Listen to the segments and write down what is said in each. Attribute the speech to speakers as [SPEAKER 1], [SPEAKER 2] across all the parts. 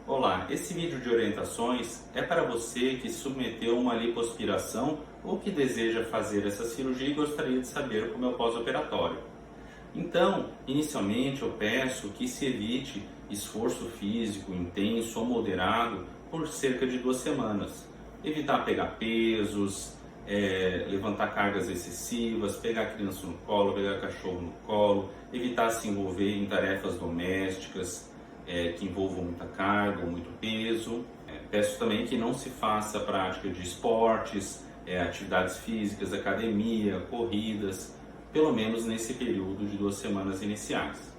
[SPEAKER 1] Olá, esse vídeo de orientações é para você que submeteu uma lipoaspiração ou que deseja fazer essa cirurgia e gostaria de saber como é o pós-operatório. Então, inicialmente eu peço que se evite esforço físico intenso ou moderado por cerca de 2 semanas. Evitar pegar pesos, levantar cargas excessivas, pegar criança no colo, pegar cachorro no colo, evitar se envolver em tarefas domésticas que envolvam muita carga ou muito peso. Peço também que não se faça prática de esportes, atividades físicas, academia, corridas, pelo menos nesse período de 2 semanas iniciais.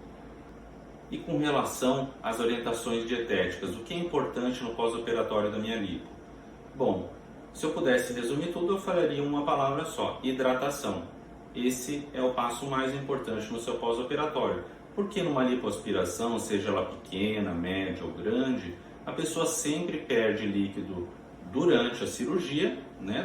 [SPEAKER 1] E com relação às orientações dietéticas, o que é importante no pós-operatório da minha lipo? Bom, se eu pudesse resumir tudo, eu falaria uma palavra só: hidratação. Esse é o passo mais importante no seu pós-operatório, porque numa lipoaspiração, seja ela pequena, média ou grande, a pessoa sempre perde líquido durante a cirurgia,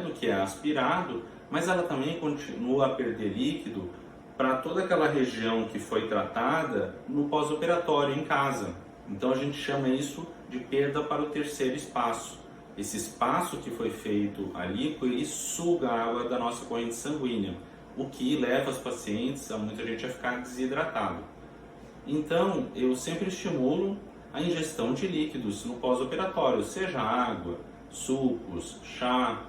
[SPEAKER 1] do que é aspirado, mas ela também continua a perder líquido para toda aquela região que foi tratada no pós-operatório em casa. Então a gente chama isso de perda para o terceiro espaço. Esse espaço que foi feito ali, ele suga a água da nossa corrente sanguínea, o que leva os pacientes, muita gente, a ficar desidratado. Então, eu sempre estimulo a ingestão de líquidos no pós-operatório, seja água, sucos, chá.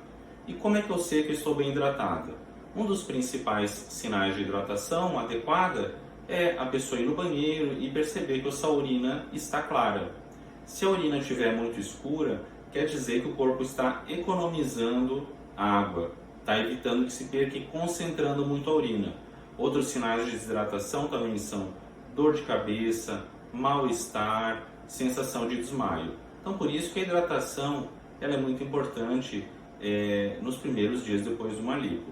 [SPEAKER 1] E como é que eu sei que eu estou bem hidratada? Um dos principais sinais de hidratação adequada é a pessoa ir no banheiro e perceber que a sua urina está clara. Se a urina estiver muito escura, quer dizer que o corpo está economizando água, está evitando que se perca e concentrando muito a urina. Outros sinais de desidratação também são dor de cabeça, mal-estar, sensação de desmaio. Então, por isso que a hidratação ela é muito importante nos primeiros dias depois de uma lipo.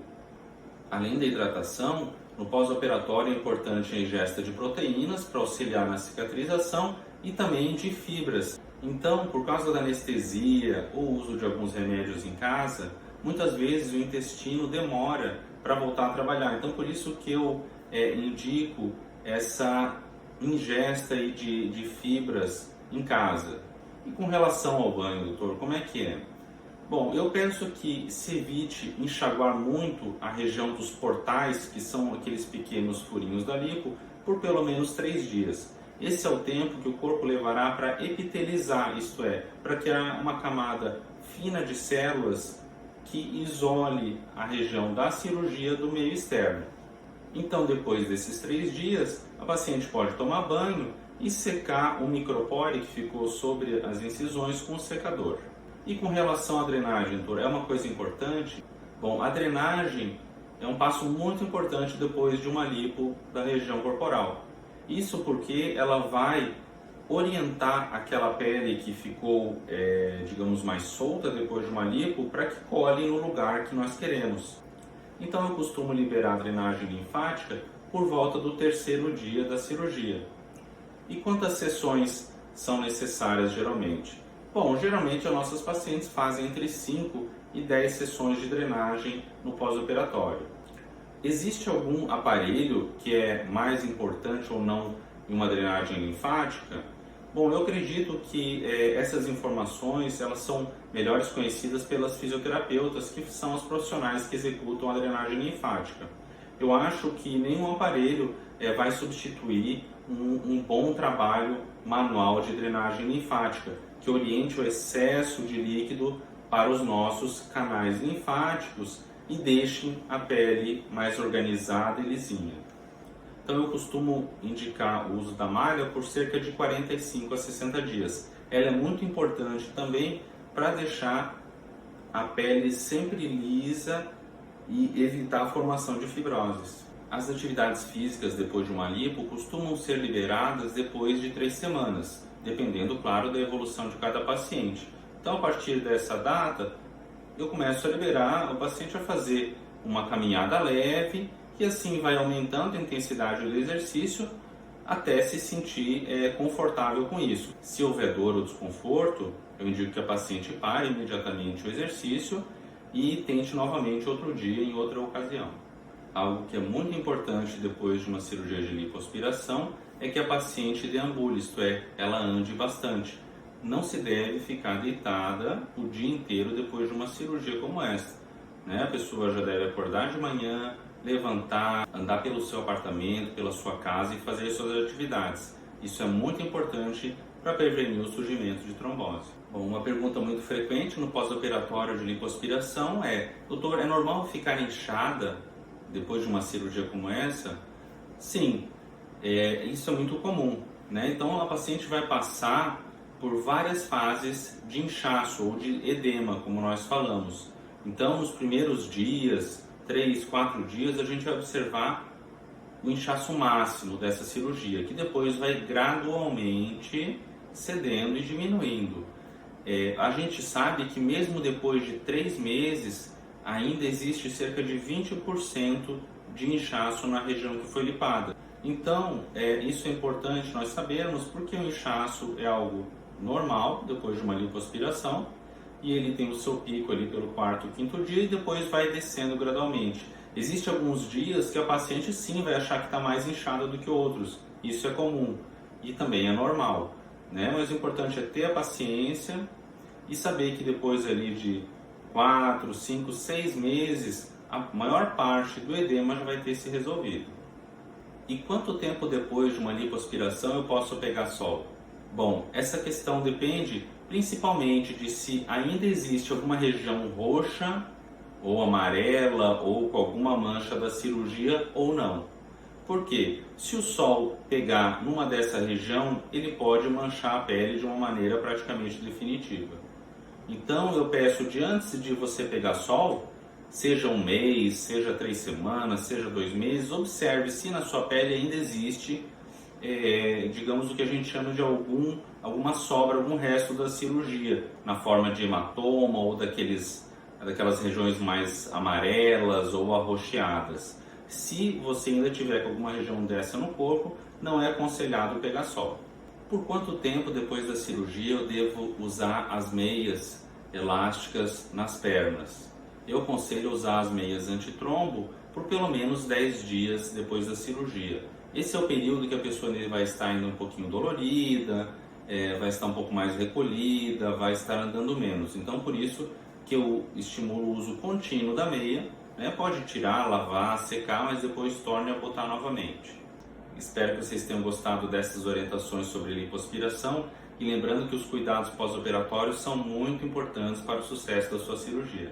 [SPEAKER 1] Além da hidratação, no pós-operatório é importante a ingesta de proteínas para auxiliar na cicatrização e também de fibras. Então, por causa da anestesia ou uso de alguns remédios em casa, muitas vezes o intestino demora para voltar a trabalhar. Então, por isso que eu indico essa ingesta aí de fibras em casa. E com relação ao banho, doutor, como é que é? Bom, eu penso que se evite enxaguar muito a região dos portais, que são aqueles pequenos furinhos da lipo, por pelo menos 3 dias. Esse é o tempo que o corpo levará para epitelizar, isto é, para criar uma camada fina de células que isole a região da cirurgia do meio externo. Então, depois desses 3 dias, a paciente pode tomar banho e secar o micropore que ficou sobre as incisões com o secador. E com relação à drenagem, doutor, é uma coisa importante? Bom, a drenagem é um passo muito importante depois de uma lipo da região corporal. Isso porque ela vai orientar aquela pele que ficou, digamos, mais solta depois de uma lipo para que cole no lugar que nós queremos. Então eu costumo liberar a drenagem linfática por volta do 3º dia da cirurgia. E quantas sessões são necessárias geralmente? Bom, geralmente as nossas pacientes fazem entre 5 e 10 sessões de drenagem no pós-operatório. Existe algum aparelho que é mais importante ou não em uma drenagem linfática? Bom, eu acredito que essas informações elas são melhores conhecidas pelas fisioterapeutas, que são os profissionais que executam a drenagem linfática. Eu acho que nenhum aparelho vai substituir um bom trabalho manual de drenagem linfática, que oriente o excesso de líquido para os nossos canais linfáticos e deixe a pele mais organizada e lisinha. Então eu costumo indicar o uso da malha por cerca de 45 a 60 dias. Ela é muito importante também para deixar a pele sempre lisa e evitar a formação de fibroses. As atividades físicas depois de uma lipo costumam ser liberadas depois de 3 semanas, dependendo, claro, da evolução de cada paciente. Então, a partir dessa data, eu começo a liberar o paciente a fazer uma caminhada leve, que assim vai aumentando a intensidade do exercício até se sentir confortável com isso. Se houver dor ou desconforto, eu indico que a paciente pare imediatamente o exercício e tente novamente outro dia em outra ocasião. Algo que é muito importante depois de uma cirurgia de lipoaspiração é que a paciente deambule, isto é, ela ande bastante, não se deve ficar deitada o dia inteiro depois de uma cirurgia como essa, né? A pessoa já deve acordar de manhã, levantar, andar pelo seu apartamento, pela sua casa e fazer suas atividades. Isso é muito importante para prevenir o surgimento de trombose. Bom, uma pergunta muito frequente no pós-operatório de lipoaspiração é: doutor, é normal ficar inchada depois de uma cirurgia como essa? Sim, isso é muito comum, né? Então a paciente vai passar por várias fases de inchaço ou de edema, como nós falamos. Então, nos primeiros dias, 3, 4 dias, a gente vai observar o inchaço máximo dessa cirurgia, que depois vai gradualmente cedendo e diminuindo. A gente sabe que mesmo depois de 3 meses, ainda existe cerca de 20% de inchaço na região que foi lipada. Então, isso é importante nós sabermos, porque o inchaço é algo normal depois de uma lipoaspiração, e ele tem o seu pico ali pelo 4º, 5º dia e depois vai descendo gradualmente. Existem alguns dias que a paciente sim vai achar que está mais inchada do que outros. Isso é comum e também é normal, né? Mas o importante é ter a paciência e saber que depois ali de 4, 5, 6 meses, a maior parte do edema já vai ter se resolvido. E quanto tempo depois de uma lipoaspiração eu posso pegar sol? Bom, essa questão depende principalmente de se ainda existe alguma região roxa ou amarela ou com alguma mancha da cirurgia ou não. Por quê? Se o sol pegar numa dessa região, ele pode manchar a pele de uma maneira praticamente definitiva. Então eu peço de antes de você pegar sol, seja um mês, seja 3 semanas, seja 2 meses, observe se na sua pele ainda existe, digamos, o que a gente chama de alguma sobra, algum resto da cirurgia, na forma de hematoma ou daquelas regiões mais amarelas ou arroxeadas. Se você ainda tiver com alguma região dessa no corpo, não é aconselhado pegar sol. Por quanto tempo depois da cirurgia eu devo usar as meias elásticas nas pernas? Eu aconselho usar as meias antitrombo por pelo menos 10 dias depois da cirurgia. Esse é o período que a pessoa vai estar ainda um pouquinho dolorida, vai estar um pouco mais recolhida, vai estar andando menos. Então, por isso que eu estimulo o uso contínuo da meia, né? Pode tirar, lavar, secar, mas depois torne a botar novamente. Espero que vocês tenham gostado dessas orientações sobre lipoaspiração e lembrando que os cuidados pós-operatórios são muito importantes para o sucesso da sua cirurgia.